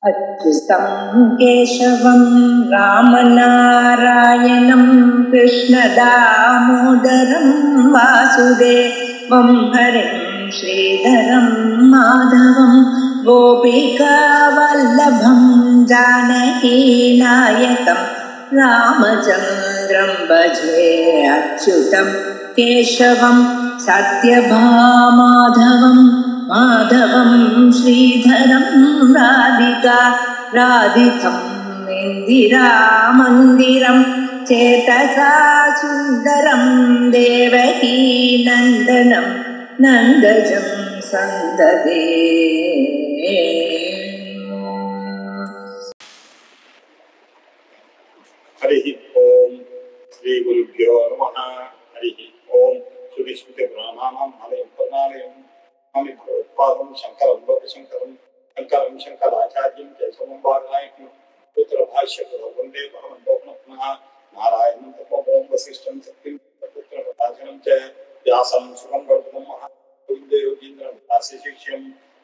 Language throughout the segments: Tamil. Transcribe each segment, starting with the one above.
अच्युतं केशवं रामनारायणं कृष्णदामोदरं वासुदेवं हरिं श्रीधरं माधवं गोपिकावल्लभं जानकीनायकं रामचन्द्रं भजे। अच्युतं केशवं सत्यभामाधवं माधवं श्रीधरं राधितं इन्दिरामन्दिरं चेतसा सुन्दरं देवकी नन्दनं नन्दजं सन्ददे। हरिः ओम श्री गुरुभ्यो नमः। हरिः ओम श्रुतिस्मृतिपुराणानाम् आलयं करुणालयं नमामि भगवत्पादं शङ्करं लोकशङ्करं शङ्करं शङ्कराचार्यं केशवं वादनायकं पुत्रभाष्यकृतौ वन्दे भगवन्तो पुनः नारायणं तत्त्वं वसिष्ठं शक्तिं पुत्रप्रकाशनं च व्यासं सुखं वर्धनं महागोविन्दयोगीन्द्रं दास्यशिष्यं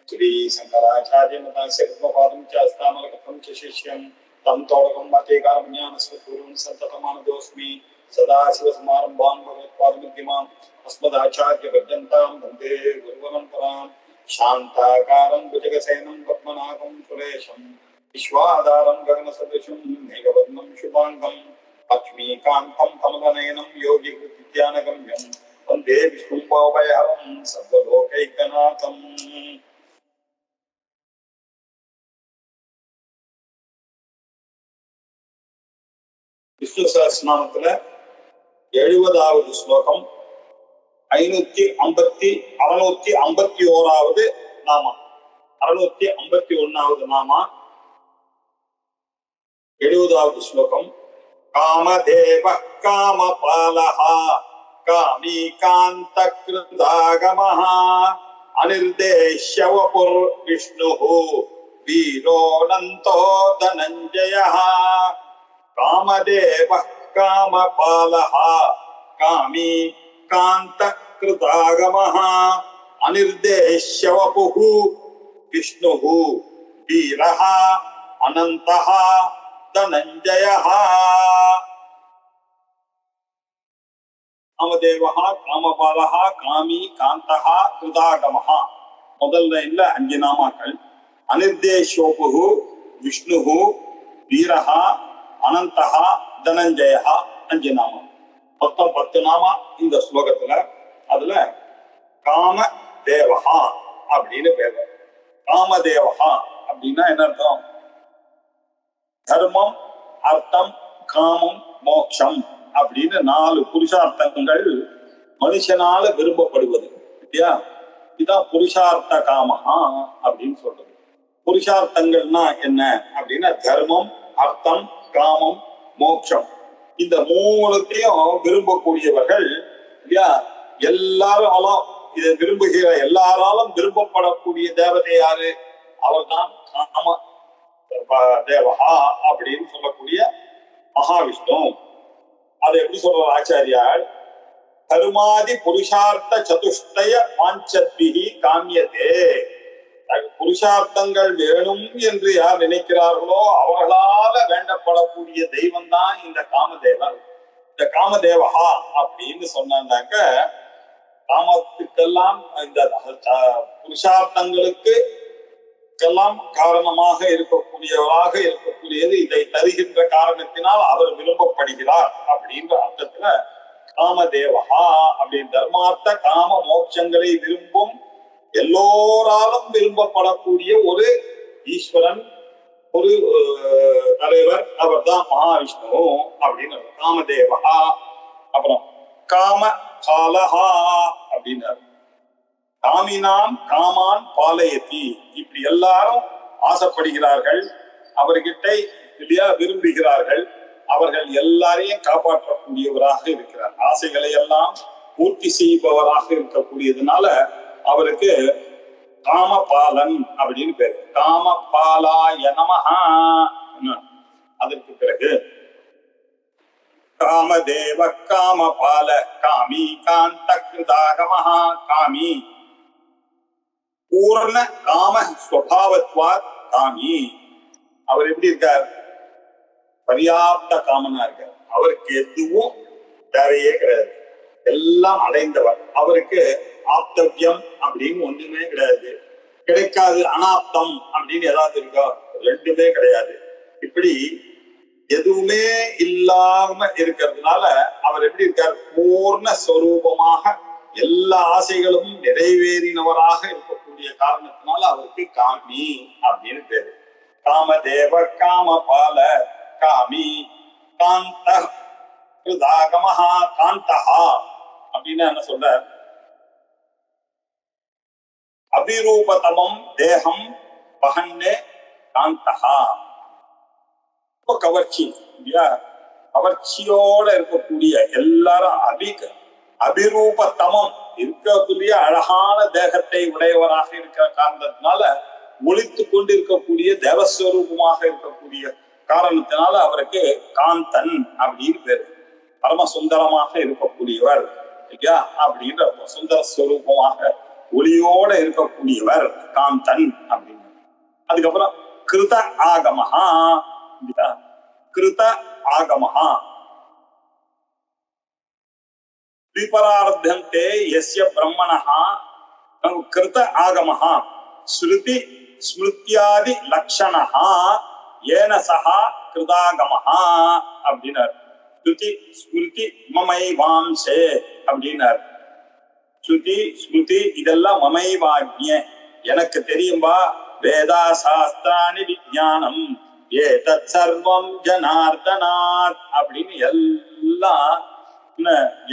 श्रीशङ्कराचार्यमतास्य पद्मपादं च अस्तामलकथं च शिष्यं तम तोड़कम मतेकारुण्यानस्मद्गुरुं सन्ततमानतोऽस्मि सदाशिवसमारम्भां भगवत्पादमध्यमाम् अस्मदाचार्यपर्यन्तां वन्दे गुरुपरम्पराम्। शान्ताकारं भुजगशयनं पद्मनाभं सुरेशं विश्वाधारं गगनसदृशं मेघवर्णं शुभाङ्गं लक्ष्मीकान्तं कमलनयनं योगिकृत्यानगम्यं वन्दे विष्णुं सर्वलोकैकनाथम्। விஷ்ணு சஹஸ்ரநாமத்துல 70வது ஸ்லோகம் 651வது நாமா 651வது நாமா 70வது ஸ்லோகம். காமதேவ காமபாலஹ காமீகாந்தக்ருதாகமஹ அனிர்தேஷ்ய வபுர் விஷ்ணுஹ வீரோனந்தோ தனஞ்சயஹ. कामदेव कामपालः कामी कान्तकृतागमः अनिर्देश्य वपुः विष्णुः वीरः अनन्तः धनञ्जयः. कामदेवः कामपालः कामी कान्तः कृतागमः முதல் லைன்ல 5 நாமாக்கள். அனிர்தேஷ்யோபுः விஷ்ணுः வீரः அனந்தஹா தனஞ்சயா 5 நாமம். மொத்தம் 10 நாமா இந்த ஸ்லோகத்துல. அதுல காம தேவஹா அப்படின்னு பேரு. காமதேவஹா அப்படின்னா என்ன அர்த்தம்? தர்மம் அர்த்தம் காமம் மோட்சம் அப்படின்னு 4 புருஷார்த்தங்கள் மனுஷனால விரும்பப்படுவது இல்லையா? இதான் புருஷார்த்த காமஹா அப்படின்னு சொல்றது. புருஷார்த்தங்கள்னா என்ன அப்படின்னா தர்மம் அர்த்தம் காமம் மோட்சம் இந்த 3த்தையும் விரும்பக்கூடியவர்கள் இல்லையா? எல்லாரும் இதை விரும்புகிற எல்லாராலும் விரும்பப்படக்கூடிய தேவதை யாரு? அவர்தான் காம தேவஹா அப்படின்னு சொல்லக்கூடிய மகாவிஷ்ணு. அதை எப்படி சொல்ற ஆச்சாரியார்? கருமாதி புருஷார்த்த சதுஷ்டய வாஞ்சத்பிஹி காமியதே. புருஷார்த்தங்கள் வேணும் என்று யார் நினைக்கிறார்களோ அவர்களால வேண்டப்படக்கூடிய தெய்வம் தான் இந்த காமதேவன். இந்த காமதேவஹா அப்படின்னு சொன்னாங்க. காமத்துக்கெல்லாம் இந்த புருஷார்த்தங்களுக்கு எல்லாம் காரணமாக இருக்கக்கூடியவராக இருக்கக்கூடியது இதை தருகின்ற காரணத்தினால் அவர் விரும்பப்படுகிறார் அப்படின்ற அர்த்தத்துல காமதேவஹா அப்படின்னு தர்மார்த்த காம மோட்சங்களை விரும்பும் எல்லோராலும் விரும்பப்படக்கூடிய ஒரு ஈஸ்வரன், ஒரு தலைவர், அவர் தான் மகாவிஷ்ணு அப்படின்னு காமதேவஹா. அப்புறம் காம பாலஹா அப்படின்னாரு. காமினாம் காமான் பாலயதி. இப்படி எல்லாரும் ஆசைப்படுகிறார்கள், அவர்கிட்ட இல்லையா விரும்புகிறார்கள். அவர்கள் எல்லாரையும் காப்பாற்றக்கூடியவராக இருக்கிறார். ஆசைகளை எல்லாம் பூர்த்தி செய்பவராக இருக்கக்கூடியதுனால அவருக்கு காமபாலன் அப்படின்னு பேரு. காமபாலாய நமஹ. அதற்கு பிறகு காமதேவ காமபால காமி காந்தக்ருதாகமஹ. காமி பூர்ண காம ஸ்வபாவத்வாத் காமி. அவர் எப்படி இருக்கார்? பர்யாப்த காமனா இருக்கார். அவருக்கு எதுவும் தேவையே கிடையாது, எல்லாம் அடைந்தவர். அவருக்கு ஆப்தவியம் அப்படின்னு ஒண்ணுமே கிடையாது, கிடைக்காது. அனாப்தம் அப்படின்னு ஏதாவது இருக்கா? ரெண்டுமே கிடையாது. இப்படி எதுவுமே இல்லாம இருக்கிறதுனால அவர் எப்படி இருக்கார்? பூர்ண ஸ்வரூபமாக எல்லா ஆசைகளும் நிறைவேறினவராக இருக்கக்கூடிய காரணத்தினால அவருக்கு காமி அப்படின்னு பேரு. காமதேவ காமபால காமி காந்த கிருதாகமஹா காந்தஹா அப்படின்னு என்ன சொல்ற? அபிரூபதமம் தேகம் பகன்னே காந்தஹா. கவர்ச்சி இல்லையா? கவர்ச்சியோட இருக்கக்கூடிய எல்லாரும் அபிரூபத்தமம் இருக்கக்கூடிய அழகான தேகத்தை உடையவராக இருக்கிற காரணத்தினால ஒளித்து கொண்டு இருக்கக்கூடிய தேவஸ்வரூபமாக இருக்கக்கூடிய காரணத்தினால அவருக்கு காந்தன் அப்படின்னு பேரு. பரம சுந்தரமாக இருக்கக்கூடியவர் இல்லையா? அப்படின்ற சுந்தர ஸ்வரூபமாக ஒளியோட இருக்கக்கூடியவர் காந்தன் அப்படின்னு. அதுக்கப்புறம் கிருத ஆகமஹா. கிருத ஆகமஹா விபரார்த்தந்தே யஸ்ய பிரம்மணஹ கிருத ஆகமஹ ஸ்ருதி ஸ்மிருத்யாதி லக்ஷணஹ ஏன சஹ கிருதாகமஹ அப்படின்னார். ஸ்ருதி ஸ்மிருதி மமைவாம்சே அப்படின்னார். ஸ்ருதி ஸ்மிருதி இதெல்லாம் மமைவாக்ஞே, எனக்கு தெரியும்பா. வேதா சாஸ்திராணி விஜானம் ஏதத் சர்வம் ஜனார்தனாத் அப்படின்னு எல்லாம்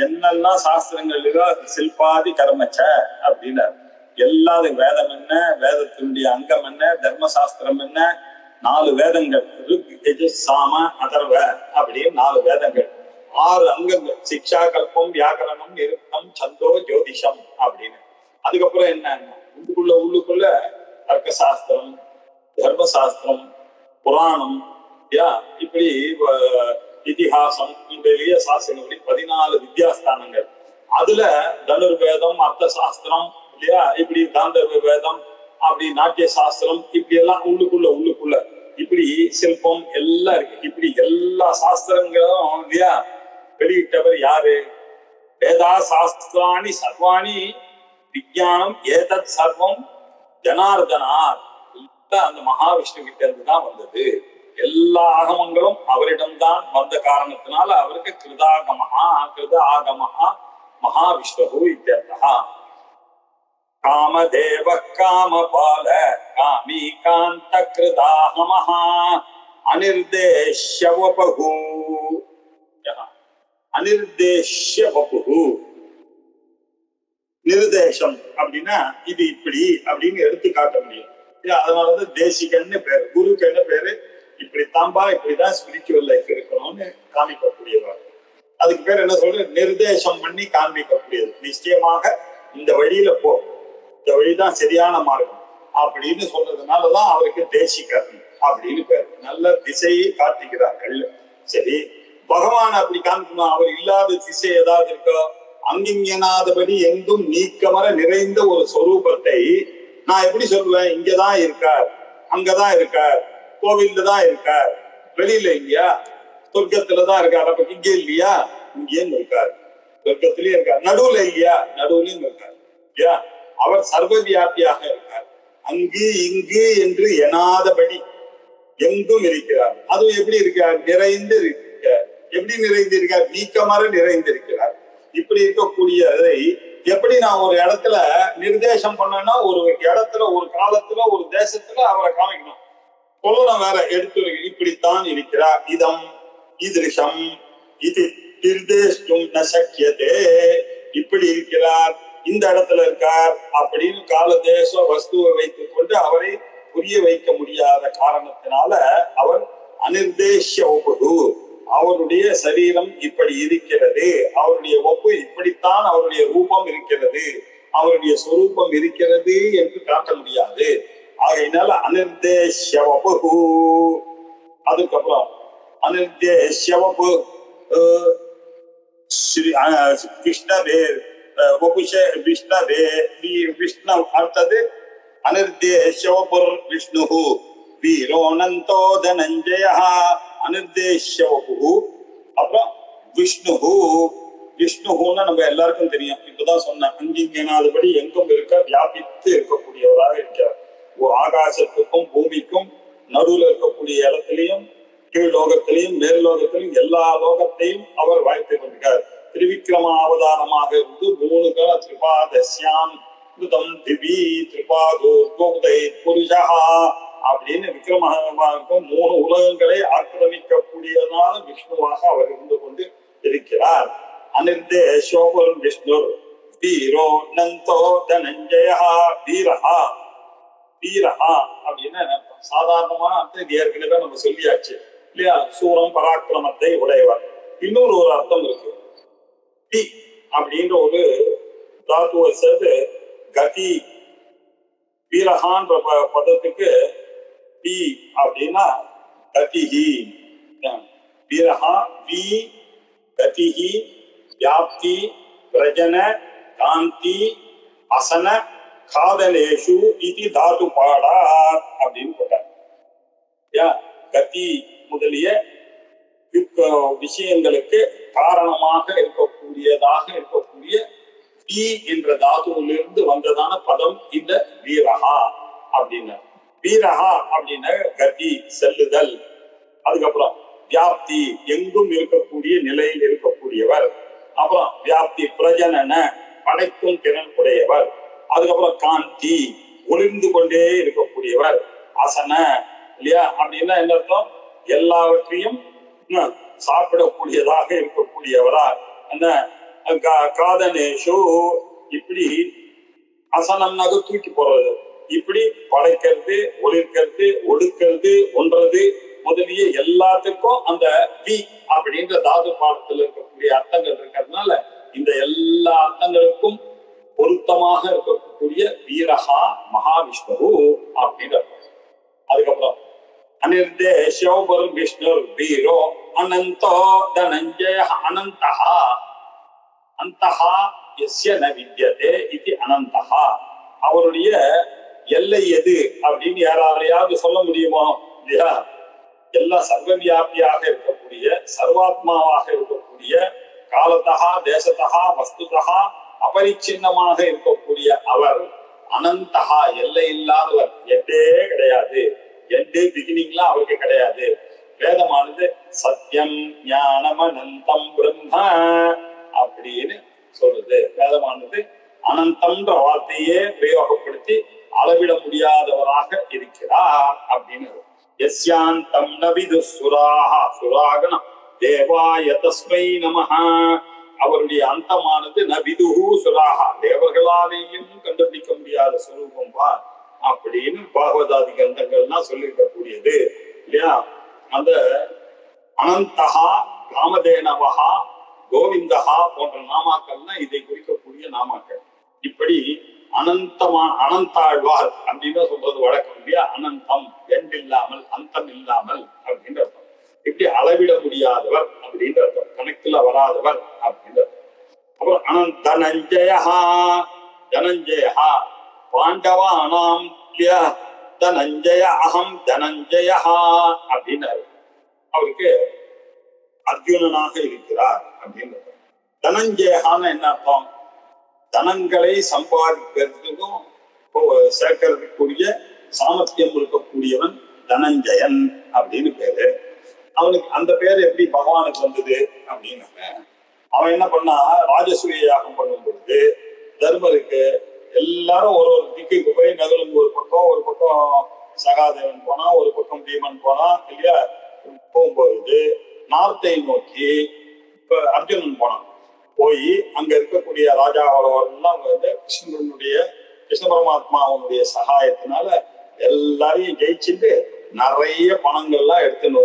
என்னெல்லாம் சாஸ்திரங்கள் இருக்கோ சில்பாதி கர்மச்ச அப்படின்னாரு. எல்லாரும் வேதம் என்ன, வேதத்தினுடைய அங்கம் என்ன, தர்மசாஸ்திரம் என்ன, 4 வேதங்கள் ருக் யஜுஸ் சாம அதர்வ அப்படின்னு 4 வேதங்கள், 6 அங்கங்கள் சிக்ஷா கல்பம் வியாக்கரணம் நிருக்தம் சந்தோ ஜோதிஷம் அப்படின்னு. அதுக்கப்புறம் என்ன, உள்ளுக்குள்ள தர்க்க சாஸ்திரம், தர்மசாஸ்திரம், புராணம், இப்படி இதிகாசம், இந்த சாஸ்திரங்கள் 14 வித்யாஸ்தானங்கள். அதுல தனுர்வேதம், அர்த்த சாஸ்திரம் இல்லையா, இப்படி காந்தர்வ வேதம், அப்படி நாட்டிய சாஸ்திரம், இப்படி எல்லாம் உள்ளுக்குள்ள இப்படி சிற்பம் எல்லாம் இருக்கு. இப்படி எல்லா சாஸ்திரங்களும் இல்லையா வெளியிட்டவர் யாரு? வேதா சாஸ்திராணி சர்வாணி விஜயானம் ஏதத் சர்வம் ஜனார்தனார். அந்த மகாவிஷ்ணு கிட்ட இருந்துதான் வந்தது. எல்லா ஆகமங்களும் அவரிடம்தான் வந்த காரணத்தினால அவருக்கு கிருதாகமஹா கிருத ஆகமஹா மகாவிஷ்ணு இத்தியர்த்தஹ. காமதேவ காமபால காமி காந்த கிருதாகமஹா அனிர்தேஷ்ய வபு. அனிர்தேஷ்ய வபு நிர்தேசம் அப்படின்னா இது இப்படி அப்படின்னு எடுத்து காட்ட முடியும். அதனாலதான் தேசிகன்னு பேரு, குருக்கு என்ன பேரு? இப்படித்தான்பா, இப்படிதான் ஸ்பிரிச்சுவல் லைஃப் இருக்கணும்னு காமிக்கக்கூடியவர். அதுக்கு பேர் என்ன சொல்ற? நிர்தேசம் பண்ணி காண்பிக்கக்கூடியது. நிச்சயமாக இந்த வழியில போ, இந்த வழிதான் சரியான மார்க்கம் அப்படின்னு சொல்றதுனாலதான் அவருக்கு தேசிகர் அப்படின்னு பேரு. நல்ல திசையை காட்டுகிறார்கள். சரி, பகவான் அப்படி காமிக்கணும். அவர் இல்லாத திசை ஏதாவது இருக்கோ? அங்கிங்கனாதபடி எங்கும் நீக்கமர நிறைந்த ஒரு சொரூபத்தை நான் எப்படி சொல்லுவேன்? இங்கதான் இருக்கார், அங்கதான் இருக்கார், கோவில்ல தான் இருக்கார், வெளியில இல்லையா, சொர்க்கத்துலதான் இருக்கார். அப்ப இங்க இல்லையா? இங்கேயும் இருக்கார், சொர்க்கத்திலயும் இருக்கார், நடுவுல இல்லையா? நடுவுலயும் இருக்கார் இல்லையா? அவர் சர்வ வியாபியாக இருக்கார். அங்கு இங்கு என்று எனாதபடி எங்கும் இருக்கிறார். அதுவும் எப்படி இருக்கார்? நிறைந்து இருக்கிறார். எப்படி நிறைந்து இருக்கார்? நீக்கமர நிறைந்திருக்கிறார். இப்படி இருக்கக்கூடியதை எப்படி நான் ஒரு இடத்துல நிர்தேசம் பண்ணேன்னா, ஒரு இடத்துல, ஒரு காலத்துல, ஒரு தேசத்துல அவரை காமிக்கணும். சொல்லணும் வேற எடுத்து இப்படித்தான் இருக்கிறார். இதம் ஈதிருஷம் இது நிர்தேஷ்டும் ந சக்கியதே. இப்படி இருக்கிறார், இந்த இடத்துல இருக்கார் அப்படின்னு கால தேச வஸ்துவை வைத்துக் கொண்டு அவரை புரிய வைக்க முடியாத காரணத்தினால அவர் அனிர்தேஷ்ய ஒப்பு. அவருடைய சரீரம் இப்படி இருக்கிறது, அவருடைய ஒப்பு இப்படித்தான், அவருடைய ரூபம் இருக்கிறது, அவருடைய சொரூபம் இருக்கிறது என்று காட்ட முடியாது. ஆகையினால அனிர்தேஷ்ய வபு. அதுக்கப்புறம் அனிர்தேஷ்ய வபு விஷ்ணவே வபுஷ விஷ்ணவே விஷ்ணு அடுத்தது அனிர்தேஷ்ய வபுர் விஷ்ணு வீரோனந்தோ தனஞ்சய அனிர்தேஷ்ய வபு. அப்புறம் விஷ்ணுன்னு நம்ம எல்லாருக்கும் தெரியும். இப்பதான் சொன்னேன், அங்கிங்கனாதபடி எங்கும் இருக்க வியாபித்து இருக்கக்கூடியவராக இருக்கிறார். ஆகாசத்துக்கும் பூமிக்கும் நடுவில் இருக்கக்கூடிய இடத்திலையும் கீழ் லோகத்திலையும் மேல் லோகத்திலையும் எல்லா லோகத்தையும் அவர் வாய்த்து கொண்டிருக்கார். திரிவிக்ரம அவதாரமாக இருந்து 3 கால திரிபாதஸ்யாம் திவி திரிபாதோர்கோதை புருஷா அப்படின்னு விக்ரமமாகும் 3 உலகங்களை ஆக்கிரமிக்கக்கூடியதான விஷ்ணுவாக அவர் இருந்து கொண்டு இருக்கிறார். அனிர்தேஷோபுரம் விஷ்ணு வீரோ நந்தோ தனஞ்சய வீரஹா. வீரஹா அப்படின்னு சாதாரணமா அர்த்தம் ஏற்கனவே நம்ம சொல்லியாச்சு இல்லையா? சூரம் பராக்கிரமத்தை உடையவர். இன்னொரு ஒரு அர்த்தம் இருக்கு. தி அப்படின்ற ஒரு தாத்துவை சேர்த்து கதி வீரஹான்ற பதத்துக்கு தி அப்படின்னா கதிஹி. வீரஹா வி கதிஹி வியாப்தி பிரஜன காந்தி அசன காதலேஷு இது தாது பாடா அப்படின்னு போட்டார். கதி முதலிய விஷயங்களுக்கு காரணமாக இருக்கக்கூடியதாக இருக்கக்கூடிய தி என்ற தாதுவிலிருந்து வந்ததான பதம் இந்த வீரஹா அப்படின்னு. வீரஹா அப்படின்னா கதி செல்லுதல். அதுக்கப்புறம் வியாப்தி எங்கும் இருக்கக்கூடிய நிலையில் இருக்கக்கூடியவர். அப்புறம் வியாப்தி பிரஜனன படைக்கும் திறன் உடையவர். அதுக்கப்புறம் காந்தி ஒளிர்ந்து கொண்டே இருக்கக்கூடியவர். அசன இல்லையா அப்படின்னா என்ன அர்த்தம்? எல்லாவற்றையும் சாப்பிடக்கூடியதாக இருக்கக்கூடியவரா. அந்த காதனேஷு இப்படி அசனம்னாக தூக்கி போடுறது, இப்படி படைக்கிறது, ஒளிர்க்கிறது, ஒடுக்கிறது, ஒன்றது முதலிய எல்லாத்துக்கும் அந்த வி அப்படின்ற தாது பாடத்துல இருக்கக்கூடிய அர்த்தங்கள் இருக்கிறதுனால இந்த எல்லா அர்த்தங்களுக்கும் பொருத்தமாக இருக்கக்கூடிய வீரஹா மகாவிஷ்ணு அப்படின்னு. அதுக்கப்புறம் அனிர்தேஷோபர் விஷ்ணு வீரோ அனந்தோ தனஞ்சய அனந்தஹா. அந்தஹா யஸ்ய ந வித்யதே இது அனந்தஹா. அவருடைய எல்லை எது அப்படின்னு யாராலையாவது சொல்ல முடியுமோ இல்லையா? எல்லாம் சர்வவியாபியாக இருக்கக்கூடிய சர்வாத்மாவாக இருக்கக்கூடிய காலத்தகா தேசத்தகா வஸ்துதகா அபரிச்சின்னமாக இருக்கக்கூடிய அவர் அனந்தகா எல்லை இல்லாதவர். எண்டே கிடையாது. எண்டே பிகினிங்லாம் அவருக்கு கிடையாது. வேதமானது சத்தியம் ஞானம் அனந்தம் பிரம்ம அப்படின்னு சொல்றது. வேதமானது அனந்தம்ன்ற வார்த்தையே பிரயோகப்படுத்தி அளவிட முடியாதவராக இருக்கிறார் அப்படின்னு. யஸ்யாந்தம் நவிது சுராஹ சுராகண தேவாய தஸ்மை நமஹ. அவருடைய அந்தமானது நவிதுஹு சுராஹா தேவர்களாலேயும் கண்டுபிடிக்க முடியாத சுரூபம் வா அப்படின்னு பாகவதாதி கிரந்தங்கள்லாம் சொல்லியிருக்கக்கூடியது இல்லையா? அந்த அனந்தஹா காமதேனவஹா கோவிந்தஹா போன்ற நாமாக்கள்னா இதை குறிக்கக்கூடிய நாமாக்கள். இப்படி அனந்தாழ்வார் அப்படின்னு சொல்றது வழக்கம் இல்லையா? அனந்தம் எண்ட் இல்லாமல் அந்தம் இல்லாமல் அப்படின்ற அர்த்தம். இப்படி அளவிட முடியாதவர் அப்படின்ற அர்த்தம். கணக்குல வராதவர் அப்படின்ற அர்த்தம். அப்புறம் அனந்தனஞ்சயா தனஞ்சயா பாண்டவானாம் தனஞ்சய அகம் தனஞ்சயா அப்படின்னாரு. அவருக்கு அர்ஜுனனாக இருக்கிறார் அப்படின்றது. தனஞ்சயான்னு என்ன அர்த்தம்? தனங்களை சம்பாதிக்கிறதுக்கும் சேர்க்கறதுக்குரிய சாமர்த்தியம் இருக்கக்கூடியவன் தனஞ்சயன் அப்படின்னு பேரு. அவனுக்கு அந்த பேர் எப்படி பகவானுக்கு வந்தது அப்படின்னாங்க, அவன் என்ன பண்ணா ராஜசூய யாகம் பண்ணும் பொழுது தர்மருக்கு எல்லாரும் ஒரு ஒரு திக்குக்கு போய் நகரும். ஒரு பக்கம் சகாதேவன் போனா, ஒரு பக்கம் பீமன் போனா இல்லையா? போகும்பொழுது நார்த்தை நோக்கி இப்ப அர்ஜுனன் போனான். போய் அங்க இருக்கக்கூடிய ராஜாவெல்லாம் கிருஷ்ண பரமாத்மாவனுடைய சகாயத்தினால எல்லாரையும் ஜெயிச்சுட்டு நிறைய பணங்கள்லாம் எடுத்துன்னு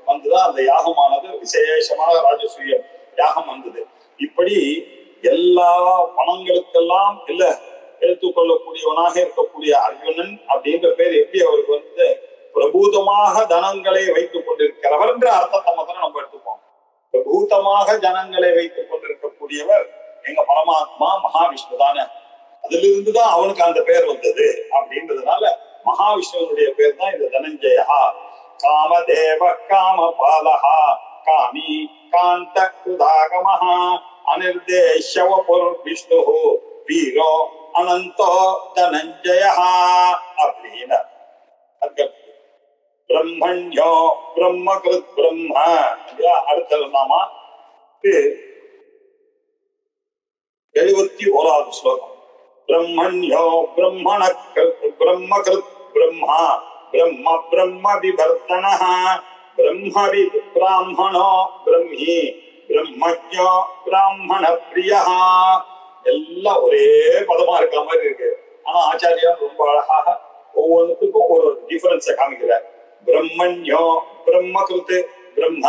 வந்துதான் அந்த யாகமானது விசேஷமாக ராஜசூய யாகம் வந்தது. இப்படி எல்லா பணங்களுக்கெல்லாம் இல்ல எடுத்துக்கொள்ளக்கூடியவனாக இருக்கக்கூடிய அர்ஜுனன் அப்படின்ற பேர் எப்படி அவருக்கு வந்து பிரபூதமாக தனங்களை வைத்துக் கொண்டிருக்கிறவர்ன்ற அர்த்தத்தை மாத்திரம் நம்ம எடுத்துப்போம். பிரபூதமாக ஜனங்களை வைத்துக் கொண்டிருக்கக்கூடியவர் எங்க பரமாத்மா மகாவிஷ்ணு தானே. அதுல இருந்துதான் அவனுக்கு அந்த பேர் வந்தது அப்படின்றதுனால மகாவிஷ்ணுவனுடைய பேர் தான் இந்த தனஞ்சயா. காமதேவ காமபாலஹா காமி காந்த கிருதாகமஹா அனிர்தேஷவபுர் விஷ்ணு வீரோ அனந்தோ தனஞ்சயா அப்படின்னு. பிரம்மண்யோ பிரம்மகிருத் பிரம்ம. அடுத்தது நாமா 71வது ஸ்லோகம். பிரம்மண்யோ பிரம்மண பிரம்மகிருத் பிரம்மா பிரம்ம பிரம்ம விவர்த்தனஹ பிரம்மவித் பிராமணோ பிரம்மி பிரம்மஜ்ஞோ பிராமண பிரியஹ. எல்லாம் ஒரே பதமா இருக்க மாதிரி இருக்கு. ஆனா ஆச்சாரியார் ரொம்ப அழகாக ஒவ்வொன்றுக்கும் ஒரு டிஃபரன்ஸ காமிக்கிறார். பிரம்மண்யோ பிரம்மகிருத் பிரம்ம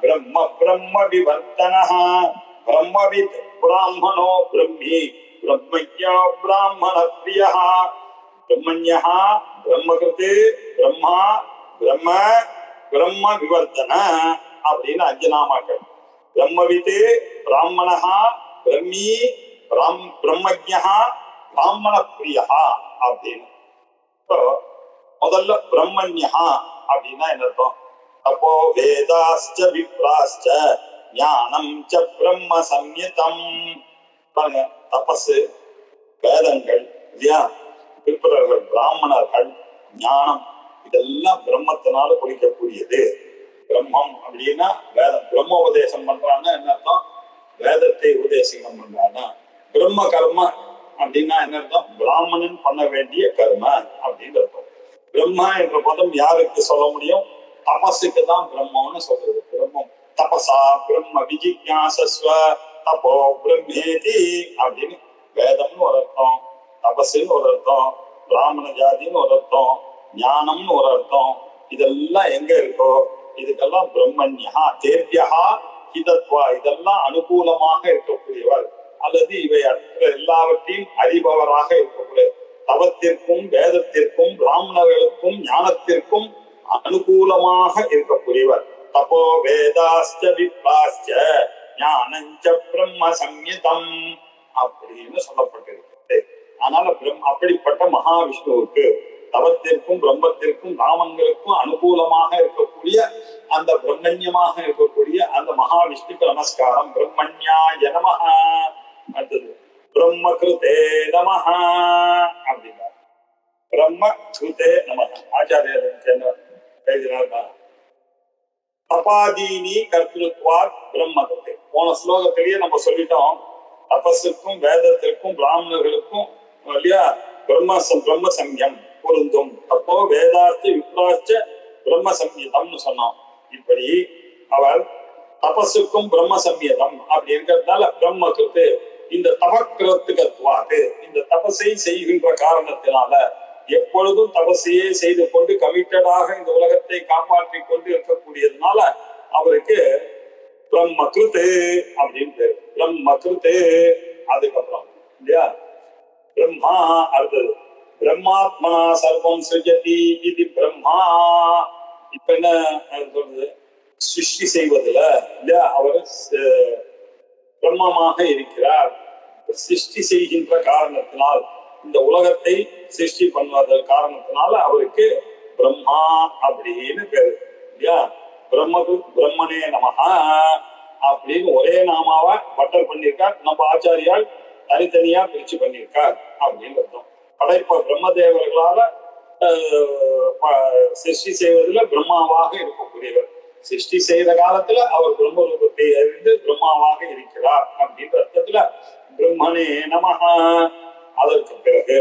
பிரம்ம பிரம்ம விவர்த்தனஹ பிரம்மவித் பிராமணோ பிரம்மி பிரம்மஜ்ஞோ பிராமண பிரியஹ. பிரம்மண்யஹ பிரம்மகிருத் பிரம்மா பிரம்ம பிரம்ம விவர்த்தன அப்படின்னு 5 நாமாக்கள். பிரம்மவித் பிராமணஹா பிரம்மி பிரம்மஜ்ஞா பிராமண பிரியஹா அப்படின்னு. முதல்ல பிரம்மண்யா அப்படின்னா என்ன அர்த்தம்? அப்போ வேதாஸ்ச விப்ராஸ்ச ஞானம் ச பிரம்ம சம்யதம். பாருங்க, தபசு, வேதங்கள் இல்லையா, விப்ரர்கள், பிராமணர்கள், ஞானம், இதெல்லாம் பிரம்மத்தினால குடிக்கக்கூடியது. பிரம்மம் அப்படின்னா வேதம். பிரம்ம உபதேசம் பண்றான்னா என்ன அர்த்தம்? வேதத்தை உபதேசம் பண்றான்னா. பிரம்ம கர்ம அப்படின்னா என்ன அர்த்தம்? பிராமணன் பண்ண வேண்டிய கர்ம அப்படின்னு அர்த்தம். பிரம்மா என்ற பதம் யாருக்கு சொல்ல முடியும்? தபஸுக்கு தான் பிரம்மம்னு சொல்றது. பிரம்மம் தபசா பிரம்ம விஜிக்ஞாசஸ்வ தபோ பிரம்மேதி அப்படின்னு வேதம்னு ஒரு அர்த்தம், தபசுன்னு ஒரு அர்த்தம், பிராமண ஜாதின்னு ஒரு அர்த்தம், ஞானம்னு ஒரு அர்த்தம். இதெல்லாம் எங்க இருக்கோ இதுக்கெல்லாம் பிரம்மண்யா தேவ்யா ஹிதத்வா, இதெல்லாம் அனுகூலமாக இருக்கக்கூடியவர் அல்லது இவை எல்லாவற்றையும் அறிபவராக இருக்கக்கூடிய, தவத்திற்கும் வேதத்திற்கும் பிராமணர்களுக்கும் ஞானத்திற்கும் அனுகூலமாக இருக்கக்கூடியவர். தபோ வேதாஸ்ச விப்ராஸ்ச ஞானஞ்ச பிரம்ம சம்யதம் அப்படின்னு சொல்லப்பட்டிருக்கிறது. அதனால அப்படிப்பட்ட மகாவிஷ்ணுவுக்கு தவத்திற்கும் பிரம்மத்திற்கும் ராமங்களுக்கும் அனுகூலமாக இருக்கக்கூடிய அந்த பிரம்மண்யமாக இருக்கக்கூடிய அந்த மகாவிஷ்ணுக்கு நமஸ்காரம். பிரம்மண்யாய நமஹ. அடுத்தது பிரம்ம கிருதே நமஹ அப்படின்னா பிரம்ம கிருதே நமஹ. ஆச்சாரியர் தபாதீனி கர்த்திருத்வாத் பிரம்ம கிருதே. போன ஸ்லோகத்திலேயே நம்ம சொல்லிட்டோம், தபஸுக்கும் வேதத்திற்கும் பிராமணர்களுக்கும் இல்லையா பிரம்ம சம்யம் பொருந்தும். அப்போ வேதாஸ்தி விப்ராச்ச பிரம்ம சம்யதம்னு சொன்னோம். இப்படி அவர் தபஸுக்கும் பிரம்ம சம்யதம் அப்படி இருக்கிறதுனால பிரம்ம கிருத்து இந்த தபக்கிருத்துகத்வாது, இந்த தபஸை செய்கின்ற காரணத்தினால எப்பொழுதும் தபஸையே செய்து கொண்டு கமிட்டடாக இந்த உலகத்தை காப்பாற்றிக் கொண்டு இருக்கக்கூடியதுனால அவருக்கு பிரம்ம கிருத்து அப்படின்னு பேரு. பிரம்ம கிருத்து. அதுக்கப்புறம் இல்லையா பிரம்மா. அடுத்தது பிரம்மாத்மனா சர்வம் சிருஜதி இது பிரம்மா. இப்ப என்ன சொல்றது? சிருஷ்டி செய்வதில் இல்லையா அவர் பிரம்மமாக இருக்கிறார். சிருஷ்டி செய்கின்ற காரணத்தினால், இந்த உலகத்தை சிருஷ்டி பண்ணுவதன் காரணத்தினால அவருக்கு பிரம்மா அப்படின்னு பேரு இல்லையா. பிரம்மனே நமஹா அப்படின்னு ஒரே நாமாவா பட்டர் பண்ணியிருக்கார். நம்ம ஆச்சாரியால் தனித்தனியா பிரிச்சு பண்ணியிருக்கார் அப்படின்னு அர்த்தம். படைப்ப பிரம்மதேவர்களால சிருஷ்டி செய்வதில் பிரம்மாவாக இருக்கக்கூடியவர். சிருஷ்டி செய்த காலத்துல அவர் பிரம்ம ரூபத்தை அறிந்து பிரம்மாவாக இருக்கிறார் அப்படின்ற அர்த்தத்துல பிரம்மனே நமஹா. அதற்கு பிறகு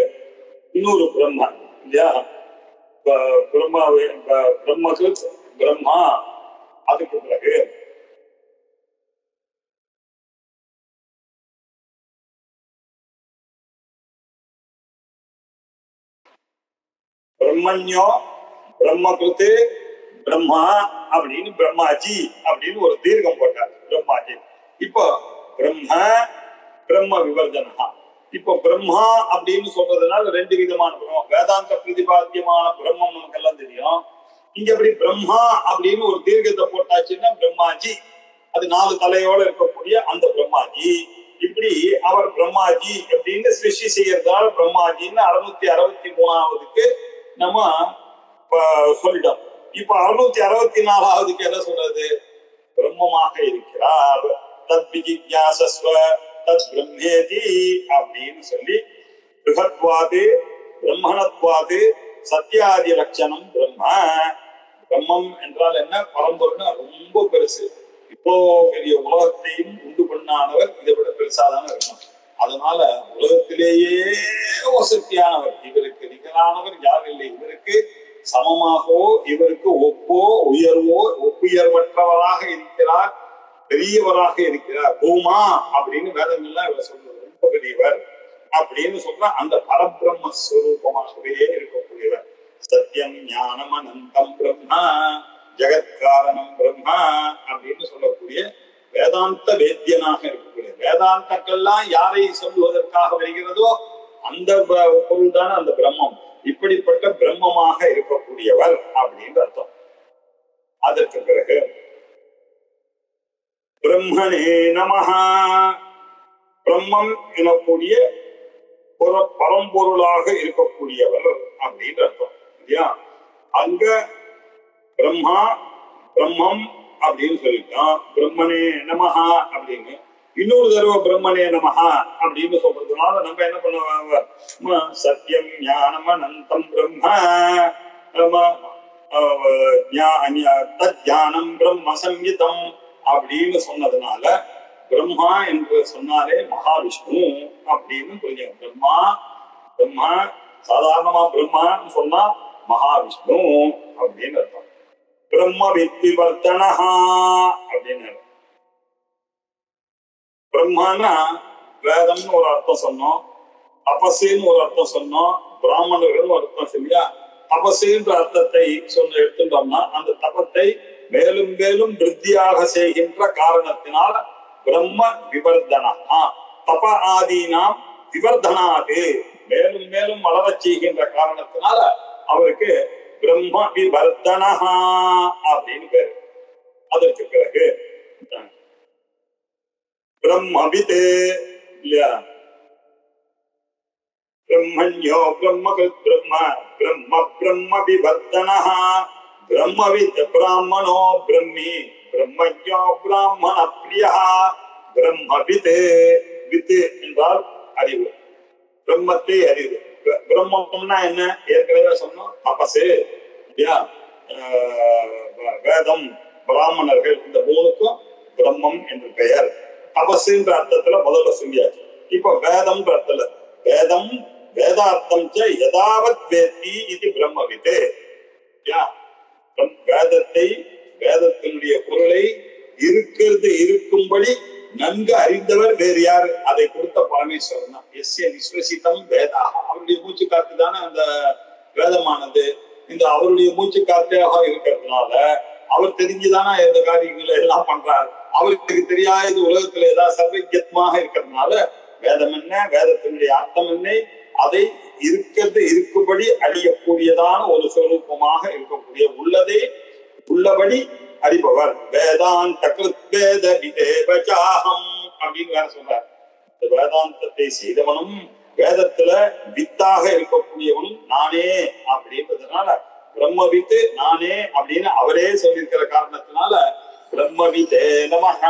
இன்னொரு பிரம்மன் இல்லையா, பிரம்மகிருத் பிரம்மா. அதுக்கு பிறகு பிரம்மண்யோ பிரம்மகிருத்து பிரம்மா அப்படின்னு பிரம்மாஜி அப்படின்னு ஒரு தீர்க்கம் போட்டார். பிரம்மாஜி. இப்போ பிரம்ம பிரம்ம விவர்ஜனா. இப்போ பிரம்மா அப்படின்னு சொல்றதுனால 2 விதமான பிரம்மம். வேதாந்த பிரதிபாத்தியமான பிரம்மம் நமக்கு எல்லாம் தெரியும். இங்க எப்படி பிரம்மா அப்படின்னு ஒரு தீர்க்கத்தை போட்டாச்சுன்னா பிரம்மாஜி, அது 4 தலையோட இருக்கக்கூடிய அந்த பிரம்மாஜி. இப்படி அவர் பிரம்மாஜி அப்படின்னு சிருஷ்டி செய்யறதால பிரம்மாஜின்னு 663வது நம்ம சொல்லிட்டோம். இப்ப 664வது என்ன சொல்றது? பிரம்மமாக இருக்கிறார். தத் விஜிக்யாசஸ்வ தத் பிரம்மேதி அப்படின்னு சொல்லி பிருகத்வாது பிரம்மணத்வாது சத்யாதி லட்சணம் பிரம்ம. பிரம்மம் என்றால் என்ன? பரம்பொருள்னா ரொம்ப பெருசு. இப்போ பெரிய உலகத்தையும் உண்டு பண்ணானவர் இதை விட பெருசாதான இருக்கணும். அதனால உலகத்திலேயே வசதியானவர், இவருக்கு நிகரானவர் யார் இல்லை. இவருக்கு சமமாகவோ இவருக்கு ஒப்போ உயர்வோ ஒப்புயர்வற்றவராக இருக்கிறார், பெரியவராக இருக்கிறார். பூமா அப்படின்னு வேதங்கள்லாம் இவர் சொல்றது ரொம்ப பெரியவர் அப்படின்னு சொல்ற அந்த பரபிரம்மஸ்வரூபமாகவே இருக்கக்கூடியவர். சத்தியம் ஞானம் அனந்தம் பிரம்மா ஜெகத்காரணம் பிரம்மா அப்படின்னு சொல்லக்கூடிய வேதாந்த வேத்தியனாக இருக்கக்கூடிய, வேதாந்தக்கெல்லாம் யாரை சொல்லுவதற்காக வருகிறதோ அந்த பொருள் தானே அந்த பிரம்மம். இப்படிப்பட்ட பிரம்மமாக இருக்கக்கூடியவர் அப்படின்னு அர்த்தம். அதற்கு பிறகு பிரம்மனே நமஹா, பிரம்மம் எனக்கூடிய ஒரு பரம்பொருளாக இருக்கக்கூடியவர் அப்படின்னு அர்த்தம் இல்லையா? அங்க பிரம்மா பிரம்மம் அப்படின்னு சொல்லிட்டோம். பிரம்மனே நமஹா அப்படின்னு இன்னொரு தடவை பிரம்மனே நமஹா அப்படின்னு சொல்றதுனால நம்ம என்ன பண்ணுவாங்க? சத்தியம் ஞானம் அனந்தம் பிரம்ம தத்ஞானம் பிரம்ம சம்யுதம் அப்படின்னு சொன்னதுனால பிரம்மா என்று சொன்னாலே மகாவிஷ்ணு அப்படின்னு புரியும். பிரம்மா பிரம்மா சாதாரணமா பிரம்மான்னு சொன்னா மகாவிஷ்ணு அப்படின்னு அர்த்தம். பிரம்ம வித்விவர்த்தனஹா அப்படின்னு பிரம்மானா வேதம்னு ஒரு அர்த்தம் சொன்னோம், தபசுன்னு ஒரு அர்த்தம் சொன்னோம், பிராமணர்கள் ஒரு அர்த்தம் சொல்லியா. தபசுன்ற அர்த்தத்தை எடுத்துட்டோம்னா அந்த தபத்தை மேலும் மேலும் விருத்தியாக செய்கின்ற காரணத்தினால் பிரம்ம விவர்தனா, தப ஆதீனாம் விவர்தனாது, மேலும் மேலும் வளரச் செய்கின்ற காரணத்தினால அவருக்கு பிரம்ம விவர்தனஹா அப்படின்னு பேரு. அதற்கு பிறகு பிரம்மவித் இல்லையா? பிரம்மண்யோ பிரம்மகிருத் பிரம்ம பிரம்ம பிரம்ம விவர்தனஹா பிரம்மவித் பிராமணோ பிரம்மி பிரம்மஜ்ஞோ பிராமண பிரியா. பிரம்மவித், வித் என்றால் அறிவு, பிரம்மத்தை அறிவு. பிரம்மம்னா என்ன? ஏற்கனவே சொன்னோம், தபசு இல்லையா? வேதம், பிராமணர்கள், இந்த மூணுக்கும் பிரம்மம் என்று பெயர். தபசுன்ற அர்த்தத்துல முதல்ல சொல்லியாச்சு. இப்ப வேதம் அர்த்தத்துல வேதம் வேதார்த்தம் யதாவத் வேத்தி இது பிரம்மவித். வேதத்தை, வேதத்தினுடைய பொருளை இருக்கிறது இருக்கும்படி நன்கு அறிந்தவர் வேறு யாரு? அதை கொடுத்த பரமேஸ்வரன் தான். எஸ்ய விஸ்வசிதம் வேதா, அவருடைய மூச்சு காத்து தானே அந்த வேதமானது. இந்த அவருடைய மூச்சு காற்றாக இருக்கிறதுனால அவர் தெரிஞ்சுதானே இந்த காரியங்களை எல்லாம் பண்றாரு. அவருக்கு தெரியாத உலகத்துல ஏதாவது சர்வஜத்மாக இருக்கிறதுனால வேதம் என்ன, வேதத்தினுடைய அர்த்தம் என்ன, அதை இருக்கிறது இருக்கும்படி அறியக்கூடியதான ஒரு சொரூபமாக இருக்கக்கூடிய, உள்ளதை உள்ளபடி அறிபவர். வேதாந்த கிருத்வேத விதேவசாஹம் அப்படின்னு வேற சொல்றார். இந்த வேதாந்தத்தை செய்தவனும் வேதத்துல வித்தாக இருக்கக்கூடியவனும் நானே அப்படின்றதுனால பிரம்மவித்து நானே அப்படின்னு அவரே சொல்லியிருக்கிற காரணத்தினால பிரம்மவிதே நமஹ,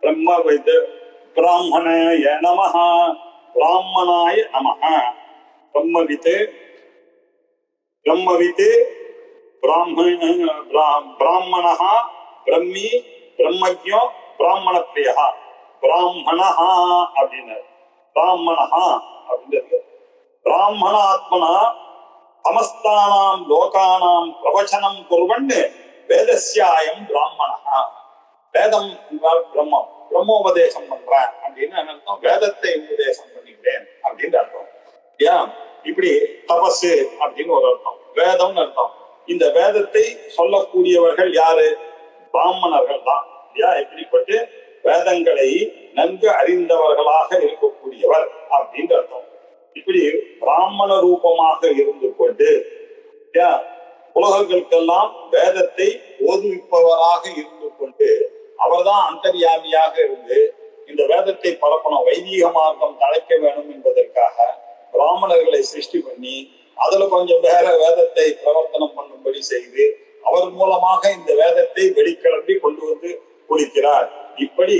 பிரம்மவித் பிராமணாய நமஹ, பிராமணாய நமஹ. பிரம்மவித் பிரம்மவித் பிராமணஹா பிரம்மி பிரம்மஜ்ஞோ பிராமண பிரியா. பிராமணஹா அப்படின்னு பிராமணஹா அப்படின்றது பிராமணாத்மனா சமஸ்தானாம் லோகானாம் பிரவச்சனம் குர்வன் வேதஸ்யாயம் பிராமணஹா. வேதம் என்றால் பிரம்மம், பிரம்மோபதேசம் பண்றேன் அப்படின்னு அர்த்தம். வேதத்தை உபதேசம் பண்ணிக்கிறேன் அப்படின்னு அர்த்தம். ஏன் இப்படி தபசு அப்படின்னு ஒரு அர்த்தம், வேதம்னு அர்த்தம். இந்த வேதத்தை சொல்லக்கூடியவர்கள் யாரு? பிராமணர்கள் தான். இப்படிப்பட்டு வேதங்களை நன்கு அறிந்தவர்களாக இருக்கக்கூடியவர் அப்படின்னு அர்த்தம். இப்படி பிராமண ரூபமாக இருந்து கொண்டு உலகங்களுக்கெல்லாம் வேதத்தை ஓதுவிப்பவராக இருந்து கொண்டு அவர்தான் அந்தர்யாமியாக இருந்து இந்த வேதத்தை பரப்பணும், வைதீக மார்க்கம் தழைக்க வேணும் என்பதற்காக பிராமணர்களை சிருஷ்டி பண்ணி அதுல கொஞ்சம் வேற வேதத்தை பிரவர்த்தனம் பண்ணும்படி செய்து அவர் மூலமாக இந்த வேதத்தை வெளிக்கிளம்பி கொண்டு வந்து கொடுக்கிறார். இப்படி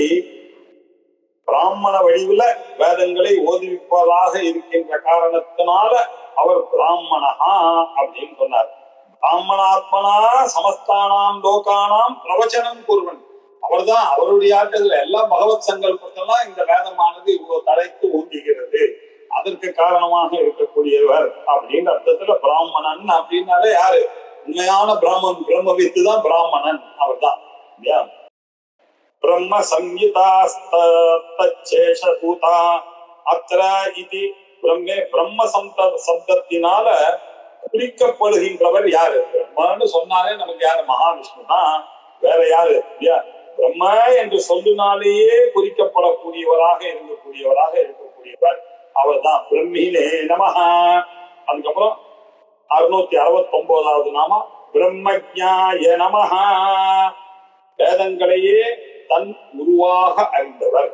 பிராமண வடிவுல வேதங்களை ஓதுவிப்பதாக இருக்கின்ற காரணத்தினால அவர் பிராமணஹா அப்படின்னு சொன்னார். பிராமணாத்மனா சமஸ்தானாம் லோகானாம் பிரவச்சனம் கூறுவன். அவர்தான் அவருடைய ஆட்டத்துல எல்லாம் பகவத் சங்கல்பத்தெல்லாம் இந்த வேதமானது இவ்வளவு தழைத்து ஓங்குகிறது. அதற்கு காரணமாக இருக்கக்கூடியவர் அப்படின்னு அர்த்தத்துல பிராமணன் அப்படின்னாலே யாரு? உண்மையான பிரம்மவித்து தான் பிராமணன். அவர் தான் இல்லையா? பிரம்ம சம்யுதா அத்திர இது பிரம்ம சப்தத்தினால குறிக்கப்படுகின்றவர் யாரு? பிரம்மன்னு சொன்னாலே நமக்கு யாரு? மகாவிஷ்ணு தான். வேற யாரு? இல்லையா? பிரம்ம என்று சொல்லினாலேயே குறிக்கப்படக்கூடியவராக இருக்கக்கூடியவர் அவர் தான். பிரம்மினே நமஹ. அதுக்கப்புறம் 669வது நாம பிரம்மஜ்ஞாய நமஹ. வேதங்களையே தன் உருவாக அறிந்தவர்.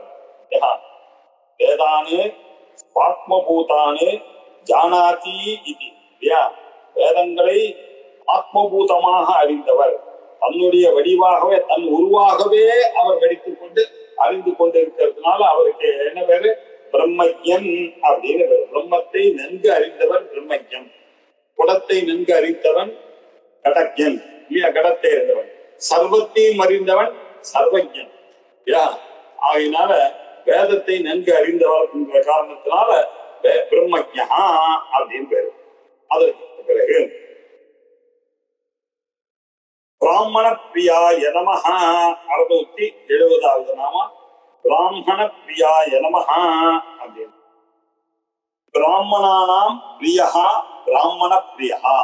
வேதானு ஆத்மபூதானு ஜானாதி இது. வேதங்களை ஆத்மபூதமாக அறிந்தவர். தன்னுடைய வடிவாகவே தன் உருவாகவே அவர் வெடித்துக் கொண்டு அறிந்து கொண்டு இருக்கிறதுனால அவருக்கு என்ன பேரு? பிரம்மஜன் அப்படின்னு பேரு. பிரம்மத்தை நன்கு அறிந்தவர் பிரம்மஜன். குடத்தை நன்கு அறிந்தவன் கடஜன் இல்லையா? கடத்தை அறிந்தவன். சர்வத்தையும் அறிந்தவன் சர்வஜன். ஆகையினால வேதத்தை நன்கு அறிந்தவர் என்ற காரணத்தினால பிரம்மஜா அப்படின்னு பேரு. அதற்கு பிறகு பிராமண பிரியாய நமஹ. 670வது நாம பிராமண பிரியாய நமஹ அப்படின்னு. பிராமணானாம் பிரியஹா பிராமண பிரியஹா.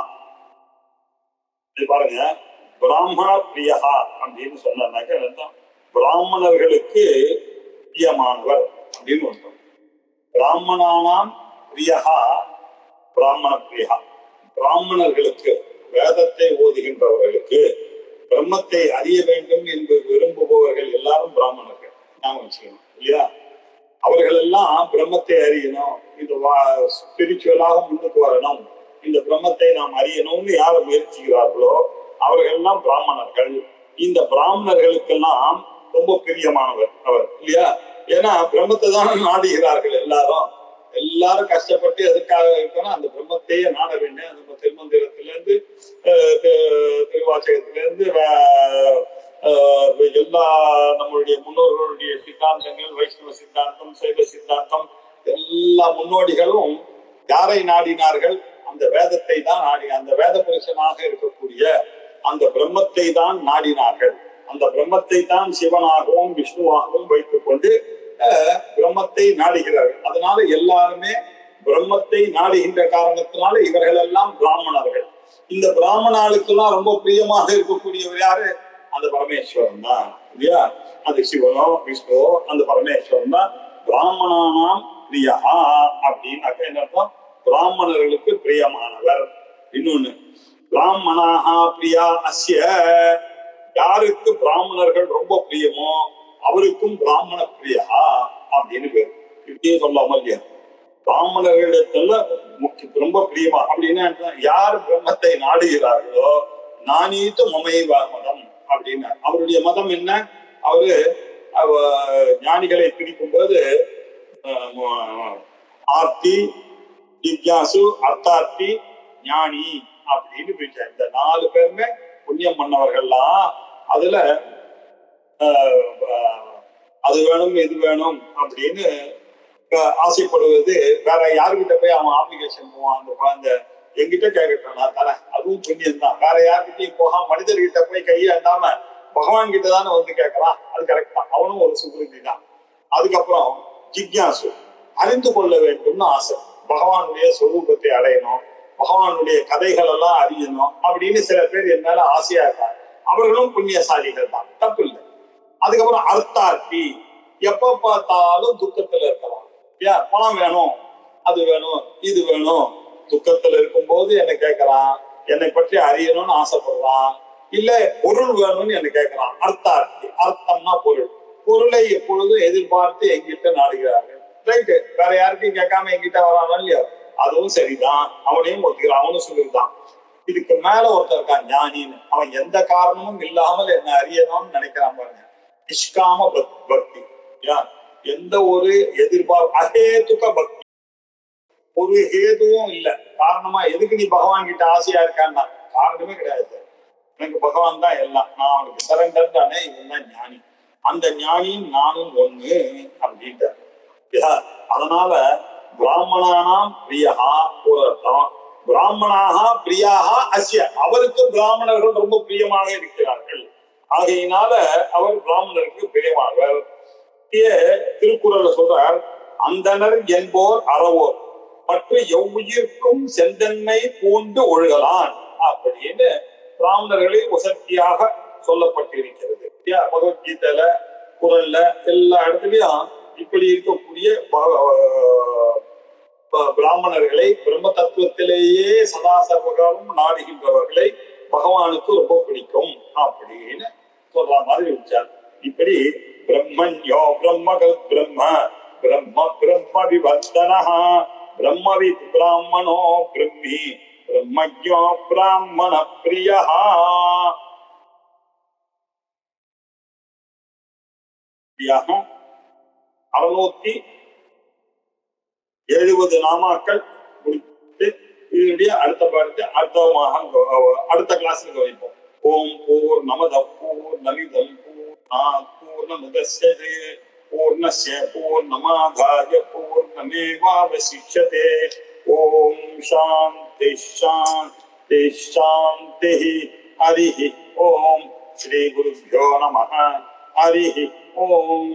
பாருங்க, பிராமண பிரியஹா அப்படின்னு சொன்னாக்க பிராமணர்களுக்கு பிரியமானவர் அப்படின்னு அர்த்தம். பிராமணானாம் பிரியஹா பிராமண பிரியஹா. பிராமணர்களுக்கு வேதத்தை ஓதுகின்றவர்களுக்கு பிரம்மத்தை அறிய வேண்டும் என்று விரும்புபவர்கள் எல்லாரும் பிராமணர்கள். நாம வச்சுக்கணும் இல்லையா? அவர்கள் எல்லாம் பிரம்மத்தை அறியணும், இந்த ஸ்பிரிச்சுவலாக முன்னுக்கு வரணும், இந்த பிரம்மத்தை நாம் அறியணும்னு யார் முயற்சிக்கிறார்களோ அவர்கள் எல்லாம் பிராமணர்கள். இந்த பிராமணர்களுக்கெல்லாம் ரொம்ப பிரியமானவர் அவர் இல்லையா? ஏன்னா பிரம்மத்தை தானே நாடுகிறார்கள் எல்லாரும் கஷ்டப்பட்டு எதுக்காக இருக்கணும்? அந்த பிரம்மத்தையே நாட வேண்டும். அந்த திருமந்திரத்திலிருந்து திருவாச்சகத்திலிருந்து எல்லா நம்மளுடைய முன்னோர்களுடைய சித்தாந்தங்கள், வைஷ்ணவ சித்தாந்தம், சைவ சித்தாந்தம், எல்லா முன்னோடிகளும் யாரை நாடினார்கள்? அந்த வேதத்தை தான் அந்த வேத புருஷனாக இருக்கக்கூடிய அந்த பிரம்மத்தை தான் நாடினார்கள். அந்த பிரம்மத்தை தான் சிவனாகவும் விஷ்ணுவாகவும் வைத்துக் கொண்டு பிரம்மத்தை நாடுகிறார்கள். அதனால எல்லாருமே பிரம்மத்தை நாடுகின்ற காரணத்தினால இவர்கள் எல்லாம் பிராமணர்கள். இந்த பிராமணாளுக்கெல்லாம் ரொம்ப பிரியமாக இருக்கக்கூடியவர் யாரு? அந்த பரமேஸ்வரன் தான் இல்லையா? அந்த சிவனோ விஷ்ணுவோ அந்த பரமேஸ்வரன் தான். பிராமணானாம் பிரியா அப்படின்னாக்க என்ன அர்த்தம்? பிராமணர்களுக்கு பிரியமானவர். இன்னொன்னு பிராமணாஹா பிரியா அஸ்ய. யாருக்கு பிராமணர்கள் ரொம்ப பிரியமோ அவருக்கும் பிராமண பிரியா அப்படின்னு பேரு. இப்படியே சொல்லாம இல்லையா? பிராமணர்களிடத்துல ரொம்ப பிரியமா அப்படின்னா யார் பிரம்மத்தை நாடுகிறார்களோ நானீத்து மமைவா மதம் அப்படின்னு. அவருடைய மதம் என்ன? அவரு ஞானிகளை பிரிக்கும் போது ஆர்த்தி, ஜிக்யாசு, அர்த்தார்த்தி, ஞானி அப்படின்னு பிரிச்சார். இந்த 4 பேருமே புண்ணியம் பண்ணவர்கள்லாம். அதுல அது வேணும் இது வேணும் அப்படின்னு ஆசைப்படுவது வேற யாருக்கிட்ட போய் அவன் ஆப்ளிகேஷன் போவான்? அந்த குழந்தை என்கிட்ட கேட்கட்டும், நான் தரேன், அதுவும் புண்ணியம் தான். வேற யாருக்கிட்டையும் போகாம மனிதர்கிட்ட போய் கையாண்டாம பகவான் கிட்ட தானே வந்து கேட்கறான். அது கரெக்ட் தான், அவனும் ஒரு சுகிருதி தான். அதுக்கப்புறம் ஜிக்யாசு, அறிந்து கொள்ள வேண்டும்னு ஆசை, பகவானுடைய சொரூபத்தை அடையணும், பகவானுடைய கதைகள் எல்லாம் அறியணும் அப்படின்னு சில பேர் என் மேல ஆசையா இருக்காங்க. அவர்களும் புண்ணியசாலிகள் தான், தப்பு இல்லை. அதுக்கப்புறம் அர்த்தார்த்தி, எப்ப பார்த்தாலும் துக்கத்துல இருக்கலாம். பணம் வேணும், அது வேணும், இது வேணும், துக்கத்துல இருக்கும் போது என்ன கேட்கறான், என்னை பற்றி அறியணும்னு ஆசைப்படுறான். இல்ல பொருள் வேணும்னு என்ன கேட்கறான். அர்த்தார்த்தி, அர்த்தம்னா பொருள். பொருளை எப்பொழுதும் எதிர்பார்த்து எங்கிட்ட நாடுகிறார்கள். ரைட்டு, வேற யாருக்கும் கேட்காம எங்கிட்ட வரானோ இல்லையோ, அதுவும் சரிதான், அவனையும் ஒத்துக்கிறான், அவனும் சொல்லியிருக்கான். இதுக்கு மேல ஒருத்தர் இருக்கான் ஞானின்னு, அவன் எந்த காரணமும் இல்லாமல் என்ன அறியணும்னு நினைக்கிறான் பாருங்க. நிஷ்காம பக்தி, எந்த ஒரு எதிர்பார்ப்பு, அஹேதுக பக்தி, ஒரு ஹேதுவும் இல்ல, காரணமா எதுக்கு நீ பகவான் கிட்ட ஆசையா இருக்கான்னா காரணமே கிடையாது, எனக்கு பகவான் தான் எல்லாம், நான் அவனுக்கு சரண்டர் தானே, இவன் தான் ஞானி, அந்த ஞானியும் நானும் ஒண்ணு அப்படின்ட்டு. அதனால பிராமணானாம் பிரியா ஒரு அர்த்தம், பிராமணாக பிரியாக அஸ்ய, அவருக்கு பிராமணர்கள் ரொம்ப பிரியமாக இருக்கிறார்கள், ஆகையினால அவர் பிராமணருக்கு பிரியமானவர். திருக்குறள்ல சொல்றார், அந்தனர் என்போர் அறவோர் மற்ற எவ்வுயிர்க்கும் செந்தன்மை பூண்டு ஒழுகலான் அப்படின்னு பிராமணர்களை உசத்தியாக சொல்லப்பட்டிருக்கிறது. பகவத்கீதையில, குறள்ல, எல்லா இடத்துலயும் இப்படி இருக்கக்கூடிய பிராமணர்களை, பிரம்ம தத்துவத்திலேயே சதா சர்வகாலம் நாடுகின்றவர்களை பகவானுக்கு ரொம்ப பிடிக்கும் அப்படின்னு சொல்ற மாதிரி வச்சார். இப்படி பிரம்மன்யோ பிரம்மகத் பிரம்ம பிரம்ம பிரம்ம விவர்த்தனஹ பிரம்மவித் பிராமணோ பிரம்மி பிரம்மஜ்ஞோ பிராமண பிரியஹ. 670 நாமாக்கள் முடித்து இதனுடைய அடுத்த பாடத்தை அடுத்த கிளாஸ்ல கவனிப்போம். ஓம் பூர்ணமத பூர்ணமிதம் பூர்ணாத் பூர்ணமுதச்யதே பூர்ணஸ்ய பூர்ணமாதாய பூர்ணமேவாவசிஷ்யதே. ஓம் சாந்தி சாந்தி சாந்தி. ஹரி ஓம். ஸ்ரீ குருभ्यो நமः. ஹரி ஓம்.